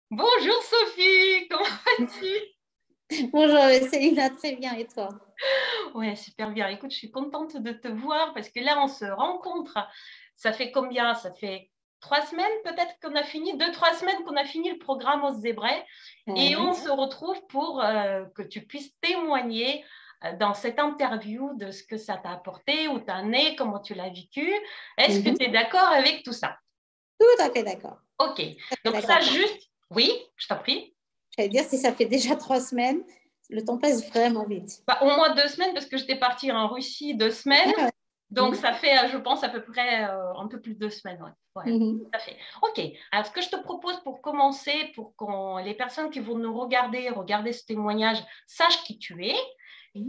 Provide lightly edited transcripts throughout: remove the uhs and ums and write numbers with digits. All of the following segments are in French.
Bonjour Sophie, comment vas-tu? Bonjour Céline, très bien, et toi? Ouais, super bien. Écoute, je suis contente de te voir parce que là, on se rencontre. Ça fait combien? Ça fait 3 semaines peut-être qu'on a fini, 2, 3 semaines qu'on a fini le programme aux Zébrais et on Ouais. se retrouve pour que tu puisses témoigner dans cette interview de ce que ça t'a apporté, où tu en es, comment tu l'as vécu. Est-ce que Mhm. tu es d'accord avec tout ça? Tout à fait d'accord. Ok. Tout à fait Donc ça, d'accord. juste, oui, je t'en prie. J'allais dire, si ça fait déjà 3 semaines, le temps passe vraiment vite. Bah, au moins 2 semaines, parce que j'étais partie en Russie 2 semaines. Ah ouais. Donc, Mhm. ça fait, je pense, à peu près un peu plus de 2 semaines. Ouais. Ouais, Mhm. tout à fait. OK. Alors, ce que je te propose pour commencer, pour que les personnes qui vont nous regarder ce témoignage, sachent qui tu es,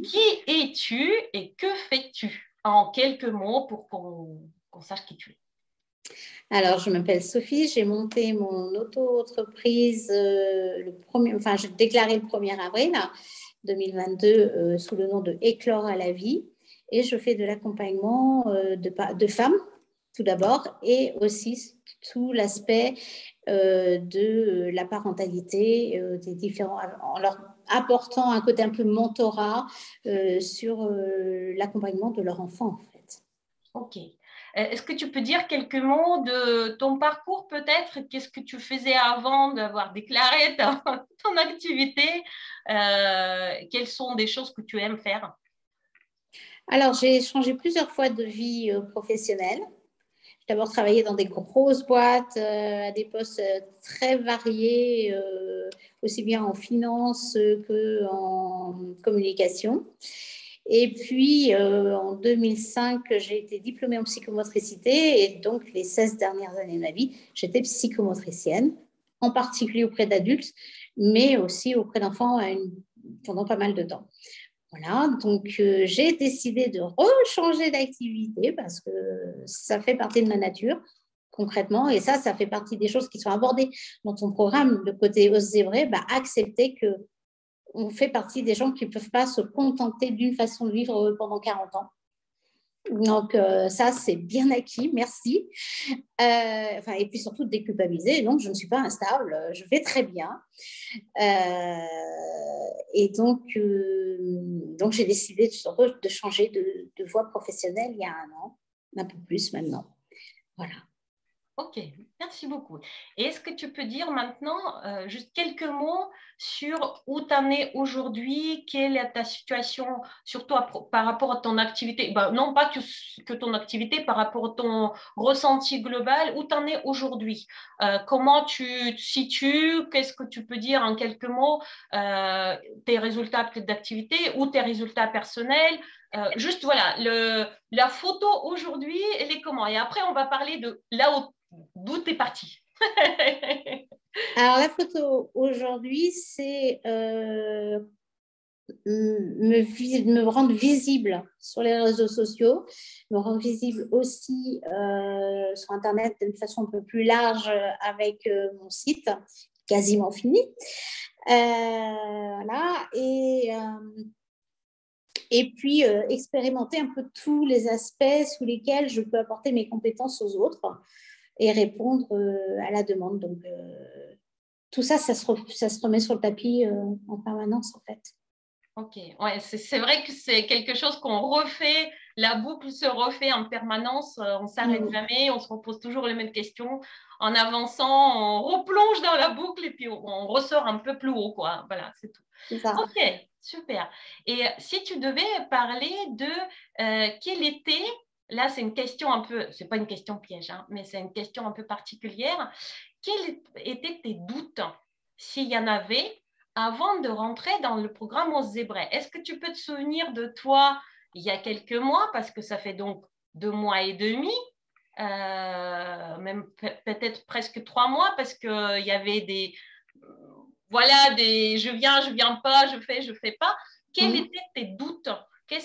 qui es-tu et que fais-tu en quelques mots pour qu'on sache qui tu es. Alors, je m'appelle Sophie, j'ai monté mon auto-entreprise enfin, j'ai déclaré le 1er avril 2022 sous le nom de Éclore à la vie et je fais de l'accompagnement de femmes tout d'abord et aussi tout l'aspect de la parentalité, des différents, en leur apportant un côté un peu mentorat sur l'accompagnement de leur enfant en fait. OK. Est-ce que tu peux dire quelques mots de ton parcours peut-être? Qu'est-ce que tu faisais avant d'avoir déclaré ton activité? Quelles sont des choses que tu aimes faire? Alors, j'ai changé plusieurs fois de vie professionnelle. J'ai d'abord travaillé dans des grosses boîtes, à des postes très variés, aussi bien en finance qu'en communication. Et puis, en 2005, j'ai été diplômée en psychomotricité et donc les 16 dernières années de ma vie, j'étais psychomotricienne, en particulier auprès d'adultes, mais aussi auprès d'enfants pendant pas mal de temps. Voilà, donc j'ai décidé de rechanger d'activité parce que ça fait partie de ma nature concrètement et ça fait partie des choses qui sont abordées dans ton programme. Le côté oser vrai, bah, accepter que on fait partie des gens qui ne peuvent pas se contenter d'une façon de vivre pendant 40 ans. Donc ça, c'est bien acquis, merci. Enfin, et puis surtout déculpabiliser. Donc, je ne suis pas instable, je vais très bien. Et donc j'ai décidé de changer de voie professionnelle il y a un an, un peu plus maintenant. Voilà. Ok, merci beaucoup. Et est-ce que tu peux dire maintenant juste quelques mots sur où tu en es aujourd'hui, quelle est ta situation sur toi par rapport à ton activité, ben, non pas que ton activité, par rapport à ton ressenti global, où tu en es aujourd'hui, comment tu te situes, qu'est-ce que tu peux dire en quelques mots, tes résultats peut-être d'activité ou tes résultats personnels, juste voilà, la photo aujourd'hui, elle est comment? Et après, on va parler de là où d'où t'es parti? Alors la photo aujourd'hui, c'est me rendre visible sur les réseaux sociaux, me rendre visible aussi sur Internet d'une façon un peu plus large avec mon site quasiment fini. Voilà. Et puis expérimenter un peu tous les aspects sous lesquels je peux apporter mes compétences aux autres et répondre à la demande. Donc, tout ça, ça se remet sur le tapis en permanence, en fait. Ok, ouais, c'est vrai que c'est quelque chose qu'on refait, la boucle se refait en permanence, on ne s'arrête jamais, on se repose toujours les mêmes questions. En avançant, on replonge dans la boucle et puis on ressort un peu plus haut, quoi. Voilà, c'est tout. C'est ça. Ok, super. Et si tu devais parler de quel était, là c'est une question un peu, c'est pas une question piège, hein, mais c'est une question un peu particulière, quels étaient tes doutes, s'il y en avait, avant de rentrer dans le programme aux Zébrais? Est-ce que tu peux te souvenir de toi il y a quelques mois, parce que ça fait donc 2 mois et demi, même peut-être presque 3 mois, parce qu'il y avait des, voilà, des je viens pas, je fais pas. Quels étaient tes doutes? Quelles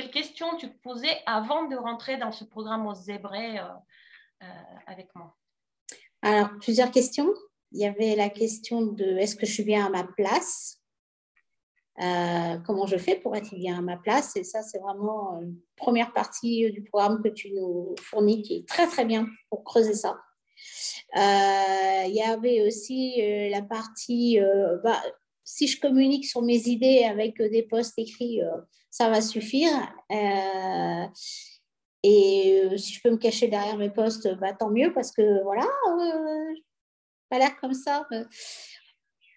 questions tu te posais avant de rentrer dans ce programme aux Zébrais avec moi? Alors, plusieurs questions. Il y avait la question de est-ce que je suis bien à ma place? Comment je fais pour être bien à ma place? Et ça, c'est vraiment une première partie du programme que tu nous fournis qui est très, très bien pour creuser ça. Il y avait aussi la partie, si je communique sur mes idées avec des posts écrits, ça va suffire. Et si je peux me cacher derrière mes posts, tant mieux, parce que voilà, pas l'air comme ça. Je ne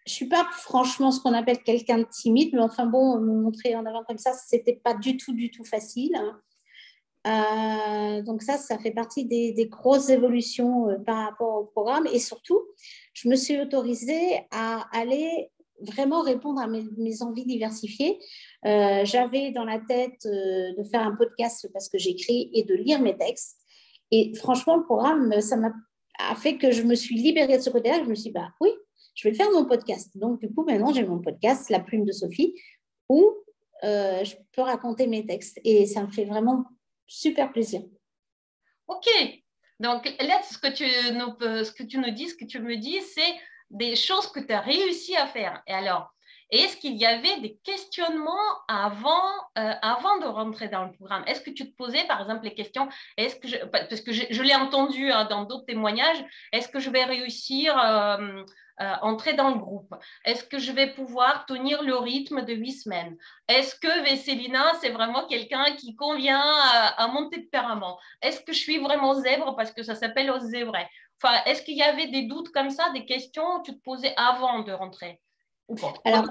suis pas franchement ce qu'on appelle quelqu'un de timide, mais enfin bon, me montrer en avant comme ça, ce n'était pas du tout facile. Donc ça fait partie des grosses évolutions par rapport au programme. Et surtout, je me suis autorisée à aller vraiment répondre à mes envies diversifiées. J'avais dans la tête de faire un podcast parce que j'écris et de lire mes textes. Et franchement, le programme, ça a fait que je me suis libérée de ce côté-là. Je me suis dit, oui, je vais faire mon podcast. Donc, du coup, maintenant, j'ai mon podcast, La Plume de Sophie, où je peux raconter mes textes. Et ça me fait vraiment super plaisir. Ok. Donc, là, ce que tu nous dis, ce que tu me dis, c'est des choses que tu as réussi à faire. Et alors, est-ce qu'il y avait des questionnements avant de rentrer dans le programme? Est-ce que tu te posais, par exemple, les questions, parce que je l'ai entendu dans d'autres témoignages, est-ce que je vais réussir entrer dans le groupe? Est-ce que je vais pouvoir tenir le rythme de 8 semaines? Est-ce que Vesselina, c'est vraiment quelqu'un qui convient à mon tempérament? Est-ce que je suis vraiment zèbre parce que ça s'appelle aux zébrés? Enfin, est-ce qu'il y avait des doutes comme ça, des questions que tu te posais avant de rentrer ou pas? Alors,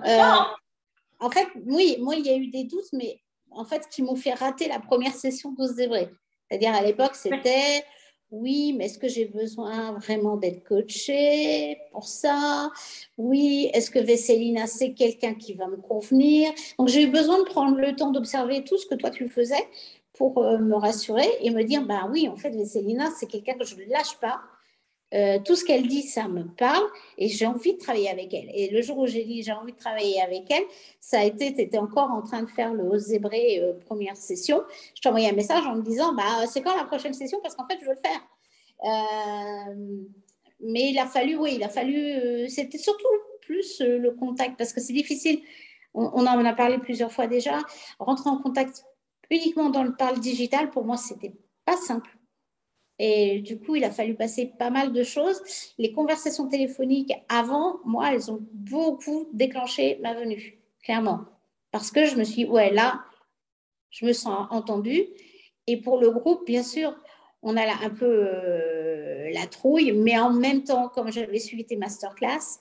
en fait, oui, moi, il y a eu des doutes, mais en fait, qui m'ont fait rater la première session d'Ose Zébré. C'est-à-dire, à l'époque, c'était oui, mais est-ce que j'ai besoin vraiment d'être coachée pour ça? Oui, est-ce que Vesselina, c'est quelqu'un qui va me convenir? Donc, j'ai eu besoin de prendre le temps d'observer tout ce que toi, tu faisais pour me rassurer et me dire, oui, en fait, Vesselina, c'est quelqu'un que je ne lâche pas. Tout ce qu'elle dit, ça me parle et j'ai envie de travailler avec elle. Et le jour où j'ai dit j'ai envie de travailler avec elle, ça a été, tu étais encore en train de faire le Ose Zébré première session. Je t'ai envoyé un message en me disant c'est quand la prochaine session parce qu'en fait, je veux le faire. Mais il a fallu, c'était surtout plus le contact parce que c'est difficile. On en a parlé plusieurs fois déjà. Rentrer en contact uniquement dans le parle digital, pour moi, c'était pas simple. Et du coup, il a fallu passer pas mal de choses. Les conversations téléphoniques avant, moi, elles ont beaucoup déclenché ma venue, clairement. Parce que je me suis dit, ouais, là, je me sens entendue. Et pour le groupe, bien sûr, on a un peu la trouille, mais en même temps, comme j'avais suivi tes masterclass,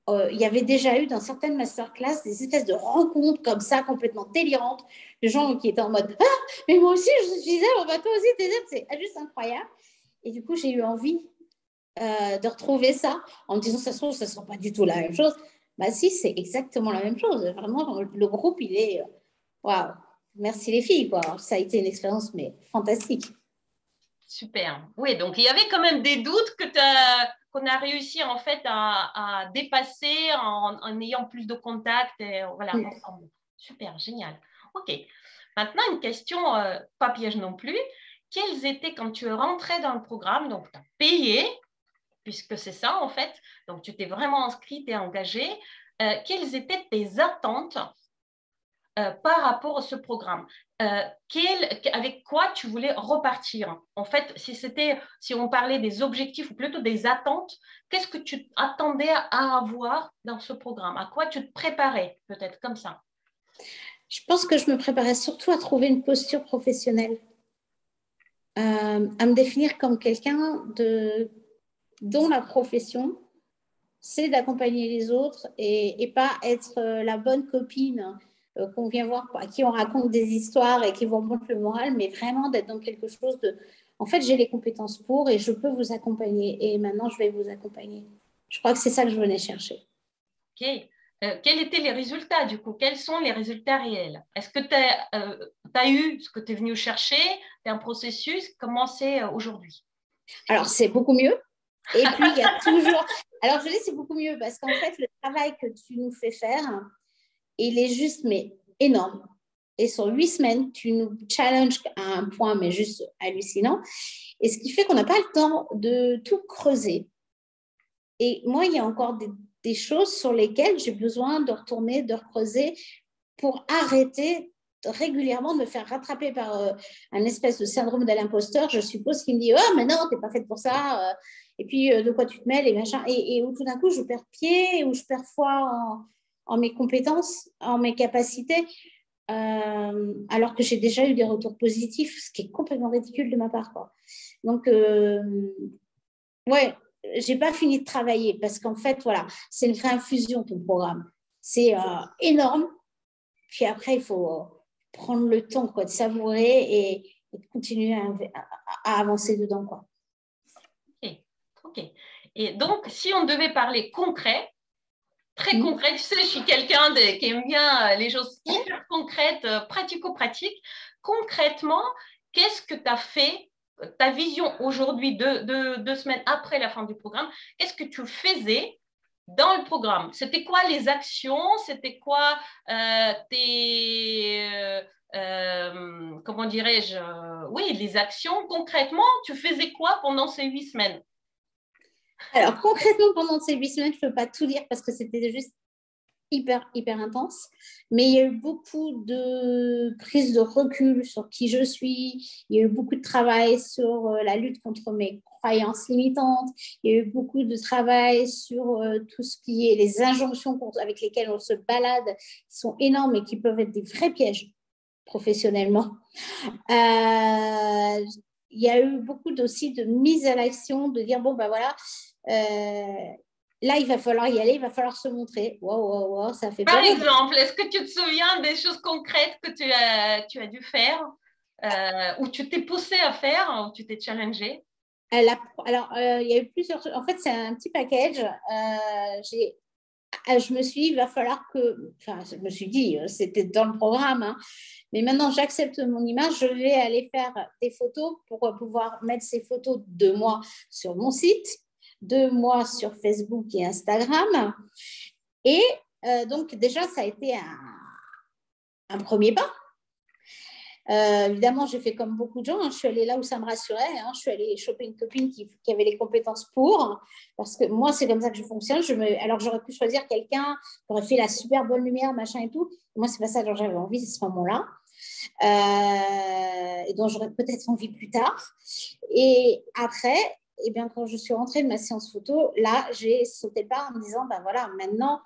il y avait déjà eu dans certaines masterclass des espèces de rencontres comme ça, complètement délirantes, de gens qui étaient en mode « Ah, mais moi aussi, je disais, toi aussi, t'es c'est juste incroyable ». Et du coup, j'ai eu envie de retrouver ça en me disant « Ça se trouve, ça ne sera pas du tout la même chose ». Si, c'est exactement la même chose. Vraiment, le groupe, il est… Waouh, merci les filles, quoi. Ça a été une expérience, mais fantastique. Super. Oui, donc il y avait quand même des doutes qu'on a réussi en fait à dépasser en ayant plus de contacts et, voilà, ensemble. Super, génial. OK. Maintenant, une question, pas piège non plus. Quelles étaient, quand tu es rentrée dans le programme, donc tu as payé, puisque c'est ça en fait, donc tu t'es vraiment inscrite et engagée, quelles étaient tes attentes par rapport à ce programme? Avec quoi tu voulais repartir? En fait, si on parlait des objectifs ou plutôt des attentes, qu'est-ce que tu attendais à avoir dans ce programme? À quoi tu te préparais, peut-être comme ça? Je pense que je me préparais surtout à trouver une posture professionnelle, à me définir comme quelqu'un dont la profession, c'est d'accompagner les autres et pas être la bonne copine qu'on vient voir, à qui on raconte des histoires et qui vous remonte le moral, mais vraiment d'être dans quelque chose de… En fait, j'ai les compétences pour et je peux vous accompagner. Et maintenant, je vais vous accompagner. Je crois que c'est ça que je venais chercher. OK. Quels étaient les résultats du coup? Quels sont les résultats réels? Est-ce que tu as eu ce que tu es venu chercher? Tu un processus? Comment c'est aujourd'hui? Alors, c'est beaucoup mieux. Et puis, il y a toujours… Alors, je dis c'est beaucoup mieux parce qu'en fait, le travail que tu nous fais faire, il est juste, mais énorme. Et sur 8 semaines, tu nous challenges à un point, mais juste hallucinant. Et ce qui fait qu'on n'a pas le temps de tout creuser. Et moi, il y a encore des choses sur lesquelles j'ai besoin de retourner, de creuser pour arrêter régulièrement de me faire rattraper par un espèce de syndrome de l'imposteur, je suppose, qui me dit « Oh, mais non, tu n'es pas faite pour ça. et puis de quoi tu te mêles et machin. Et où tout d'un coup, je perds pied, où je perds foi en mes compétences, en mes capacités, alors que j'ai déjà eu des retours positifs, ce qui est complètement ridicule de ma part, quoi. Donc, ouais, j'ai pas fini de travailler parce qu'en fait, voilà, c'est une vraie infusion, ton programme. C'est énorme. Puis après, il faut prendre le temps, quoi, de savourer et de continuer à avancer dedans, quoi. Ok, ok. Et donc, si on devait parler concret, très concret, tu sais, je suis quelqu'un qui aime bien les choses hyper concrètes, pratico-pratiques. Concrètement, qu'est-ce que tu as fait, ta vision aujourd'hui, 2 semaines après la fin du programme, qu'est-ce que tu faisais dans le programme? C'était quoi les actions? C'était quoi comment dirais-je, oui, les actions concrètement, tu faisais quoi pendant ces 8 semaines? Alors, concrètement, pendant ces 8 semaines, je ne peux pas tout dire parce que c'était juste hyper, hyper intense. Mais il y a eu beaucoup de prise de recul sur qui je suis. Il y a eu beaucoup de travail sur la lutte contre mes croyances limitantes. Il y a eu beaucoup de travail sur tout ce qui est les injonctions avec lesquelles on se balade, qui sont énormes et qui peuvent être des vrais pièges professionnellement. Il y a eu beaucoup aussi de mise à l'action, de dire, bon, ben voilà, là, il va falloir y aller, il va falloir se montrer. Waouh, ça fait Par peur. exemple, est-ce que tu te souviens des choses concrètes que tu as dû faire ou tu t'es poussé à faire ou tu t'es challengé? Alors, il y a eu plusieurs choses. En fait, c'est un petit package. Je me suis dit, il va falloir que. Enfin, je me suis dit, c'était dans le programme, hein, mais maintenant, j'accepte mon image. Je vais aller faire des photos pour pouvoir mettre ces photos de moi sur mon site, de moi sur Facebook et Instagram. Et donc, déjà, ça a été un premier pas. Évidemment, j'ai fait comme beaucoup de gens. Hein. Je suis allée là où ça me rassurait. Hein. Je suis allée choper une copine qui avait les compétences pour. Parce que moi, c'est comme ça que je fonctionne. Alors, j'aurais pu choisir quelqu'un qui aurait fait la super bonne lumière, machin et tout. Moi, c'est pas ça dont j'avais envie à ce moment-là. Et dont j'aurais peut-être envie plus tard. Et après, eh bien, quand je suis rentrée de ma séance photo, là, j'ai sauté le pas en me disant, ben voilà, maintenant,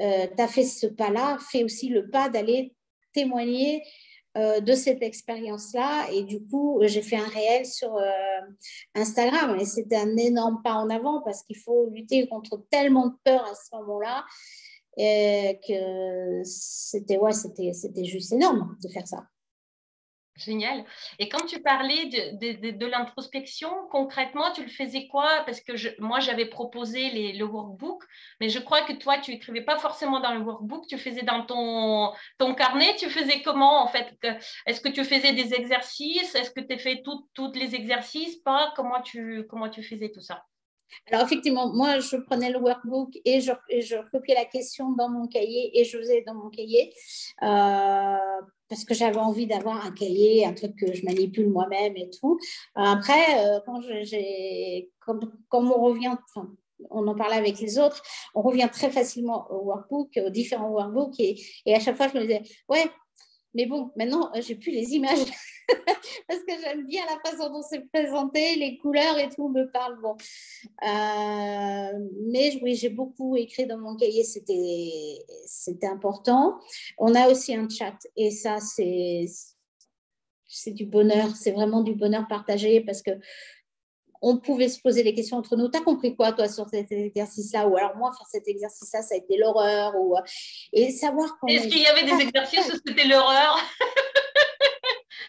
tu as fait ce pas-là, fais aussi le pas d'aller témoigner de cette expérience-là. Et du coup, j'ai fait un réel sur Instagram. Et c'était un énorme pas en avant parce qu'il faut lutter contre tellement de peur à ce moment-là que c'était juste énorme de faire ça. Génial. Et quand tu parlais de l'introspection, concrètement, tu le faisais quoi? Parce que moi, j'avais proposé le workbook, mais je crois que toi, tu écrivais pas forcément dans le workbook, tu faisais dans ton carnet. Tu faisais comment, en fait? Est-ce que tu faisais des exercices? Est-ce que tu as fait tous les exercices? Pas? Comment tu faisais tout ça? Alors, effectivement, moi, je prenais le workbook et je copiais la question dans mon cahier et je faisais dans mon cahier parce que j'avais envie d'avoir un cahier, un truc que je manipule moi-même et tout. Après, comme on revient, enfin, on en parlait avec les autres, on revient très facilement au workbook, aux différents workbooks et à chaque fois, je me disais, ouais, mais bon, maintenant, j'ai plus les images parce que j'aime bien la façon dont c'est présenté, les couleurs et tout me parle. Bon. Mais oui, j'ai beaucoup écrit dans mon cahier, c'était important. On a aussi un chat et ça, c'est du bonheur, c'est vraiment du bonheur partagé parce que on pouvait se poser des questions entre nous. T'as compris quoi, toi, sur cet exercice-là? Ou alors, moi, faire cet exercice-là, ça a été l'horreur. Et savoir qu'on Est-ce est... qu'il y avait des exercices où c'était l'horreur?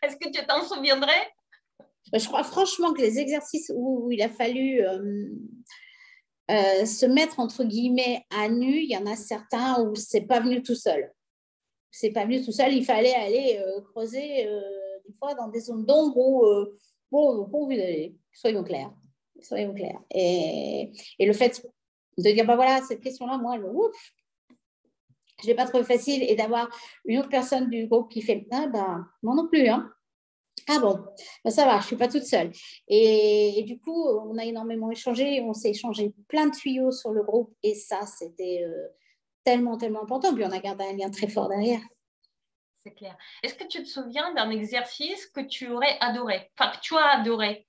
Est-ce que tu t'en souviendrais? Je crois franchement que les exercices où il a fallu se mettre entre guillemets à nu, il y en a certains où c'est pas venu tout seul. C'est pas venu tout seul, il fallait aller creuser des fois dans des zones d'ombre où bon, pas envie d'aller. Soyons clairs. Soyons clairs. Et le fait de dire, bah voilà, cette question-là, moi, je l'ai pas trouvé facile et d'avoir une autre personne du groupe qui fait, ah bah, moi non plus, hein. Ah bon, ben ça va, je ne suis pas toute seule. Et du coup, on a énormément échangé, on s'est échangé plein de tuyaux sur le groupe et ça, c'était tellement, tellement important. Puis on a gardé un lien très fort derrière. C'est clair. Est-ce que tu te souviens d'un exercice que tu aurais adoré, enfin que tu as adoré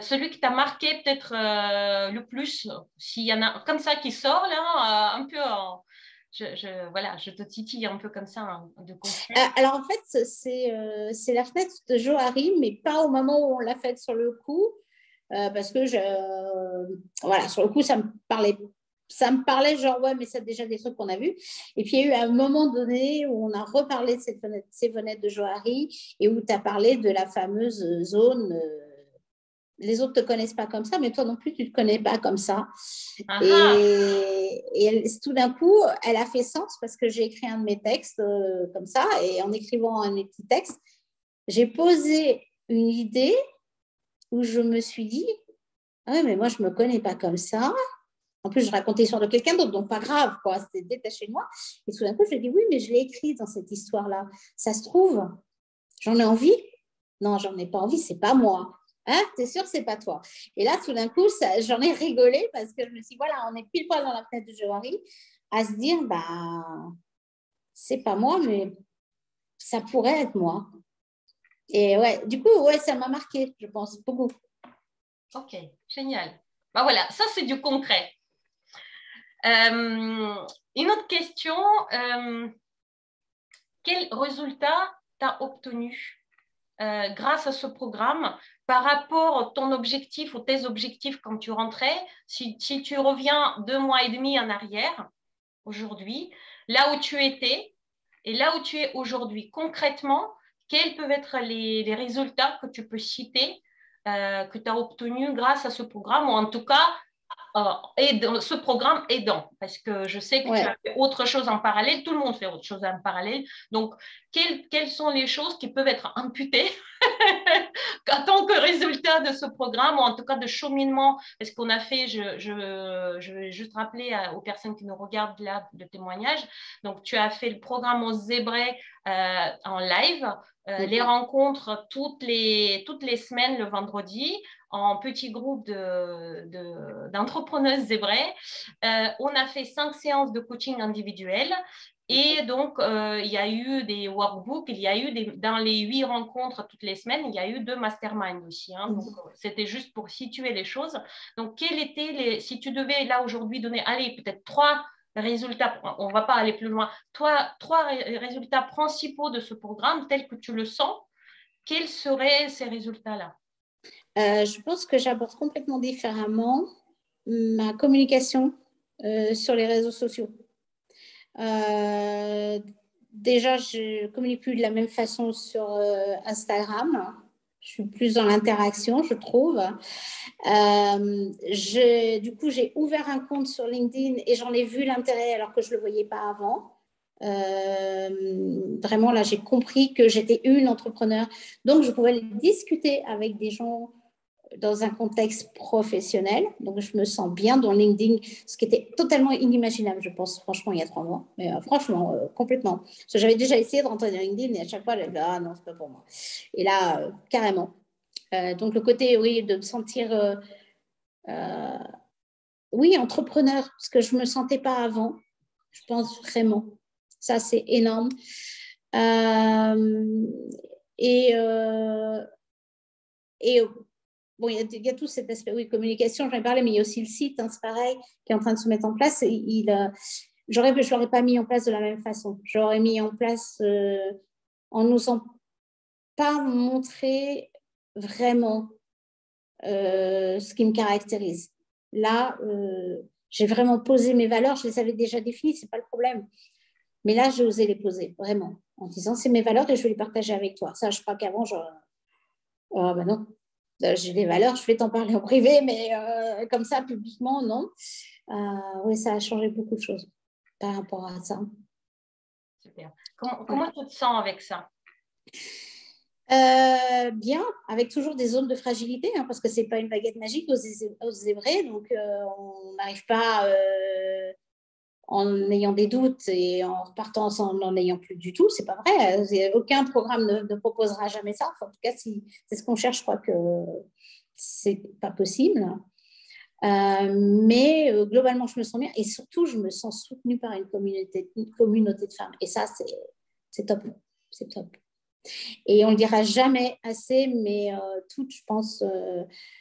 celui qui t'a marqué peut-être le plus, s'il y en a comme ça qui sort là, un peu voilà, je te titille un peu comme ça de concret. Alors en fait, c'est la fenêtre de Johari, mais pas au moment où on l'a faite sur le coup, parce que voilà, sur le coup, ça me parlait genre ouais, mais c'est déjà des trucs qu'on a vus. Et puis il y a eu un moment donné où on a reparlé de ces fenêtres de Johari et où tu as parlé de la fameuse zone. Les autres ne te connaissent pas comme ça, mais toi non plus, tu ne te connais pas comme ça. Et tout d'un coup, elle a fait sens parce que j'ai écrit un de mes textes comme ça, et en écrivant un de mes petits textes, j'ai posé une idée où je me suis dit, ah ouais, mais moi, je ne me connais pas comme ça. En plus, je racontais l'histoire de quelqu'un d'autre, donc pas grave, quoi. C'était détaché de moi. Et tout d'un coup, je me dis, oui, mais je l'ai écrit dans cette histoire-là. Ça se trouve, j'en ai envie? Non, j'en ai pas envie, c'est pas moi. Hein, t'es sûr, c'est pas toi. Et là, tout d'un coup, j'en ai rigolé parce que je me suis dit, voilà, on est pile poil dans la fenêtre de Johari à se dire, bah, c'est pas moi, mais ça pourrait être moi. Et ouais, du coup, ouais, ça m'a marqué, je pense, beaucoup. Ok, génial. Bah voilà, ça c'est du concret. Une autre question, quel résultat tu as obtenu grâce à ce programme par rapport à ton objectif ou tes objectifs quand tu rentrais? Si tu reviens 2 mois et demi en arrière, aujourd'hui, là où tu étais et là où tu es aujourd'hui, concrètement, quels peuvent être les résultats que tu peux citer que tu as obtenus grâce à ce programme, ou en tout cas, et dans ce programme aidant, parce que je sais que tu as fait autre chose en parallèle, tout le monde fait autre chose en parallèle. Donc, quelles sont les choses qui peuvent être imputées en tant que résultat de ce programme, ou en tout cas de cheminement? Parce qu'on a fait, je vais juste rappeler aux personnes qui nous regardent là le témoignage. Donc, tu as fait le programme aux Zébrés en live, les rencontres toutes les semaines le vendredi, en petit groupe d'entrepreneuses zébrées. On a fait 5 séances de coaching individuel. Et donc, il y a eu des workbooks, il y a eu dans les 8 rencontres toutes les semaines, il y a eu 2 masterminds aussi. Hein, donc, c'était juste pour situer les choses. Donc, quels étaient si tu devais là aujourd'hui donner, allez, peut-être 3 résultats, on ne va pas aller plus loin, 3 résultats principaux de ce programme tel que tu le sens, quels seraient ces résultats-là? Je pense que j'aborde complètement différemment ma communication sur les réseaux sociaux. Déjà, je ne communique plus de la même façon sur Instagram. Je suis plus dans l'interaction, je trouve. Du coup, j'ai ouvert un compte sur LinkedIn et j'en ai vu l'intérêt alors que je ne le voyais pas avant. Vraiment, là, j'ai compris que j'étais une entrepreneur. Donc, je pouvais discuter avec des gens dans un contexte professionnel. Donc, je me sens bien dans LinkedIn, ce qui était totalement inimaginable, je pense, franchement, il y a 3 mois. Mais franchement, complètement. Parce que j'avais déjà essayé de rentrer dans LinkedIn et à chaque fois, j'avais dit, ah non, c'est pas pour moi. Et là, carrément. Donc, le côté, oui, de me sentir, oui, entrepreneur, ce que je ne me sentais pas avant, je pense vraiment. Ça, c'est énorme. Et bon, il y a tout cet aspect, oui, communication, j'en ai parlé, mais il y a aussi le site, hein, c'est pareil, qui est en train de se mettre en place. Je ne l'aurais pas mis en place de la même façon. J'aurais mis en place en n'osant pas montrer vraiment ce qui me caractérise. Là, j'ai vraiment posé mes valeurs, je les avais déjà définies, ce n'est pas le problème. Mais là, j'ai osé les poser, vraiment, en disant, c'est mes valeurs et je vais les partager avec toi. Ça, je crois qu'avant, oh, ben non. J'ai des valeurs, je vais t'en parler en privé, mais comme ça, publiquement, non. Oui, ça a changé beaucoup de choses par rapport à ça. Super. Comment tu te sens avec ça? Bien, avec toujours des zones de fragilité, hein, parce que ce n'est pas une baguette magique aux zébrés, donc on n'arrive pas en ayant des doutes et en repartant sans n'en ayant plus du tout, c'est pas vrai. Aucun programme ne proposera jamais ça. Enfin, en tout cas, si c'est ce qu'on cherche, je crois que c'est pas possible. Mais globalement, je me sens bien et surtout, je me sens soutenue par une communauté de femmes. Et ça, c'est top. C'est top. Et on ne le dira jamais assez, mais tout, je pense,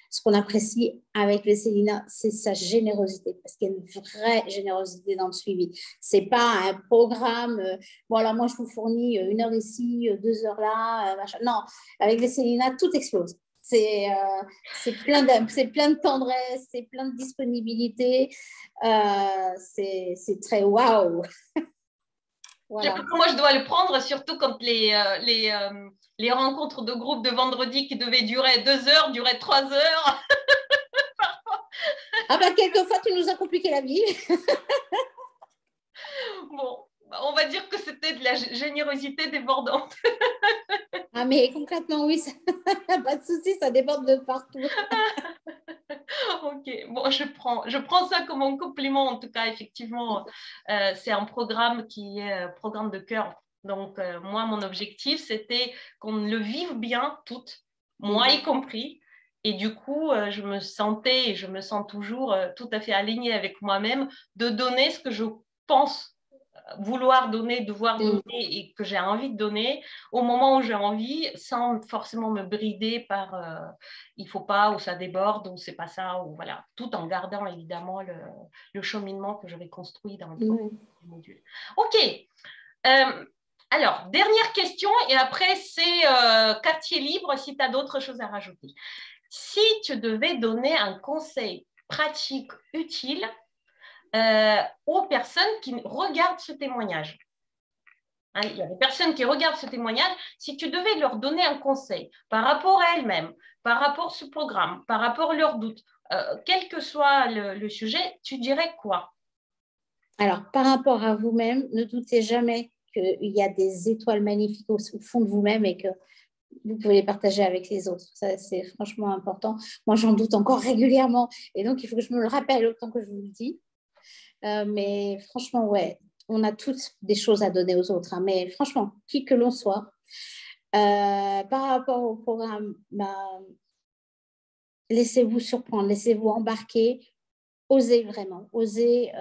ce qu'on apprécie avec les Célina, c'est sa générosité, parce qu'il y a une vraie générosité dans le suivi. Ce n'est pas un programme, bon alors moi je vous fournis 1 heure ici, 2 heures là, machin. Non, avec les Célina, tout explose. C'est plein de tendresse, c'est plein de disponibilité, c'est très waouh. Voilà. Moi, je dois le prendre, surtout quand les rencontres de groupe de vendredi qui devaient durer 2 heures, duraient 3 heures. Ah bah, quelquefois, tu nous as compliqué la vie. Bon, on va dire que c'était de la générosité débordante. Ah, mais concrètement, oui, ça... pas de souci, ça déborde de partout. Ok, bon, je prends ça comme un compliment. En tout cas, effectivement, c'est un programme qui est un programme de cœur. Donc, moi, mon objectif, c'était qu'on le vive bien toutes, moi y compris. Et du coup, je me sentais et je me sens toujours tout à fait alignée avec moi-même de donner ce que je pense vouloir donner, devoir donner et que j'ai envie de donner au moment où j'ai envie, sans forcément me brider par il faut pas ou ça déborde ou c'est pas ça ou voilà, tout en gardant évidemment le cheminement que j'avais construit dans le module. Ok. Alors, dernière question et après c'est quartier libre si tu as d'autres choses à rajouter. Si tu devais donner un conseil pratique utile aux personnes qui regardent ce témoignage. Hein, il y a des personnes qui regardent ce témoignage. Si tu devais leur donner un conseil par rapport à elles-mêmes, par rapport à ce programme, par rapport à leurs doutes, quel que soit le sujet, tu dirais quoi? Alors, par rapport à vous-même, ne doutez jamais qu'il y a des étoiles magnifiques au fond de vous-même et que vous pouvez les partager avec les autres. Ça, c'est franchement important. Moi, j'en doute encore régulièrement et donc, il faut que je me le rappelle autant que je vous le dis. Mais franchement, ouais, on a toutes des choses à donner aux autres. Hein, mais franchement, qui que l'on soit, par rapport au programme, laissez-vous surprendre, laissez-vous embarquer, osez vraiment, osez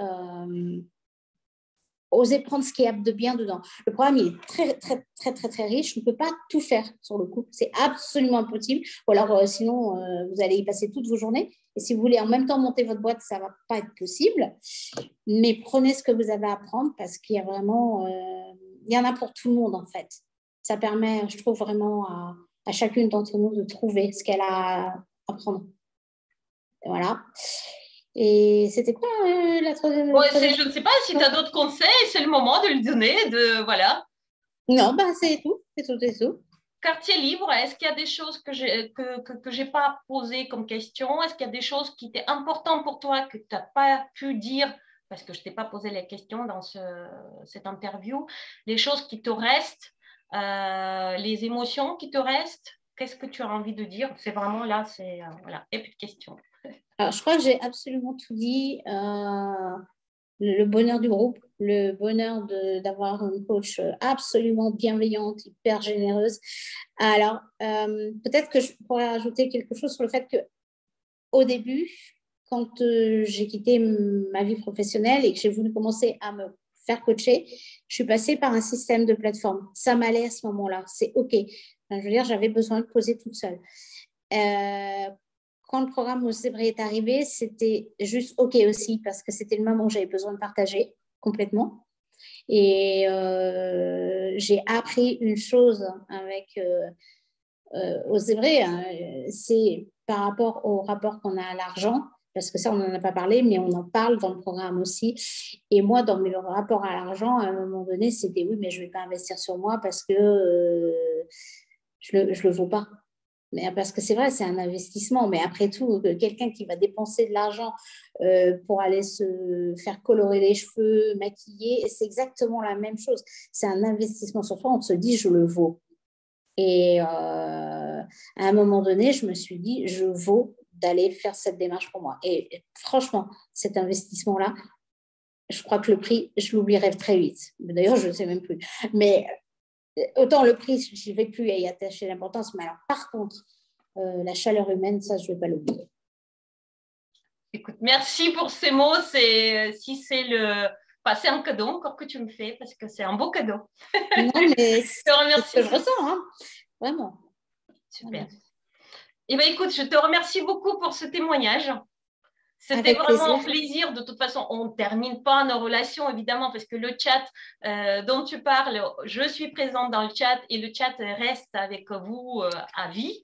prendre ce qu'il y a de bien dedans. Le programme il est très, très, très, très, très riche. On ne peut pas tout faire sur le coup. C'est absolument impossible. Ou alors, sinon, vous allez y passer toutes vos journées. Et si vous voulez en même temps monter votre boîte, ça ne va pas être possible. Mais prenez ce que vous avez à apprendre parce qu'il y a vraiment... il y en a pour tout le monde, en fait. Ça permet, je trouve, vraiment à chacune d'entre nous de trouver ce qu'elle a à apprendre. Voilà. Et c'était quoi la troisième Bon, je ne sais pas si tu as d'autres conseils, c'est le moment de le donner, voilà. Non, bah, c'est tout, c'est tout, c'est tout. Quartier libre, est-ce qu'il y a des choses que j'ai pas posées comme question? Est-ce qu'il y a des choses qui étaient importantes pour toi que tu n'as pas pu dire parce que je t'ai pas posé les questions dans cette interview? Les choses qui te restent, les émotions qui te restent, qu'est-ce que tu as envie de dire? C'est vraiment là, c'est voilà, et plus de questions. Alors, je crois que j'ai absolument tout dit. Le bonheur du groupe, le bonheur d'avoir une coach absolument bienveillante, hyper généreuse. Alors, peut-être que je pourrais rajouter quelque chose sur le fait que au début, quand j'ai quitté ma vie professionnelle et que j'ai voulu commencer à me faire coacher, je suis passée par un système de plateforme. Ça m'allait à ce moment-là. C'est OK. Enfin, je veux dire, j'avais besoin de poser toute seule. Quand le programme au Zébré est arrivé, c'était juste OK aussi parce que c'était le moment où j'avais besoin de partager complètement. Et j'ai appris une chose avec au Zébré, hein, c'est par rapport au rapport qu'on a à l'argent, parce que ça, on n'en a pas parlé, mais on en parle dans le programme aussi. Et moi, dans mes rapports à l'argent, à un moment donné, c'était oui, mais je ne vais pas investir sur moi parce que je ne le vaux pas. Mais parce que c'est vrai, c'est un investissement. Mais après tout, quelqu'un qui va dépenser de l'argent pour aller se faire colorer les cheveux, maquiller, c'est exactement la même chose. C'est un investissement sur soi. On se dit, je le vaux. Et à un moment donné, je me suis dit, je vaux d'aller faire cette démarche pour moi. Et franchement, cet investissement-là, je crois que le prix, je l'oublierai très vite. D'ailleurs, je ne sais même plus. Mais autant le prix, je ne vais plus y attacher l'importance. Mais alors, par contre, la chaleur humaine, ça, je ne vais pas l'oublier. Écoute, merci pour ces mots. Si c'est c'est un cadeau encore que tu me fais parce que c'est un beau cadeau. Non, mais Je te remercie. c'est ce que je ressens, hein. Vraiment. Super. Eh bien, écoute, je te remercie beaucoup pour ce témoignage. C'était Avec vraiment un plaisir. plaisir. De toute façon, on ne termine pas nos relations, évidemment, parce que le chat dont tu parles, je suis présente dans le chat et le chat reste avec vous à vie.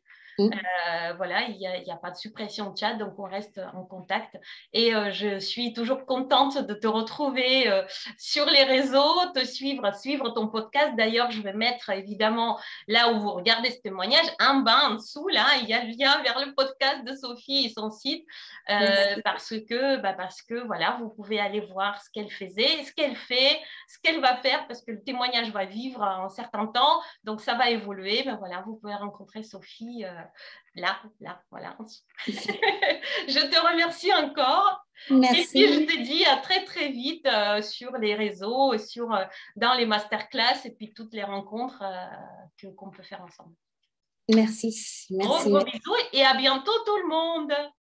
Voilà, il n'y a pas de suppression de chat, donc on reste en contact. Et je suis toujours contente de te retrouver sur les réseaux, suivre ton podcast. D'ailleurs, je vais mettre évidemment là où vous regardez ce témoignage, un bas en dessous, là, il y a le lien vers le podcast de Sophie et son site, parce que voilà, vous pouvez aller voir ce qu'elle faisait, ce qu'elle fait, ce qu'elle va faire, parce que le témoignage va vivre un certain temps, donc ça va évoluer. Ben voilà, vous pouvez rencontrer Sophie là, voilà. Je te remercie encore. Merci. Et puis, je te dis à très, très vite sur les réseaux, dans les masterclass et puis toutes les rencontres qu'on peut faire ensemble. Merci. Gros bisous et à bientôt tout le monde.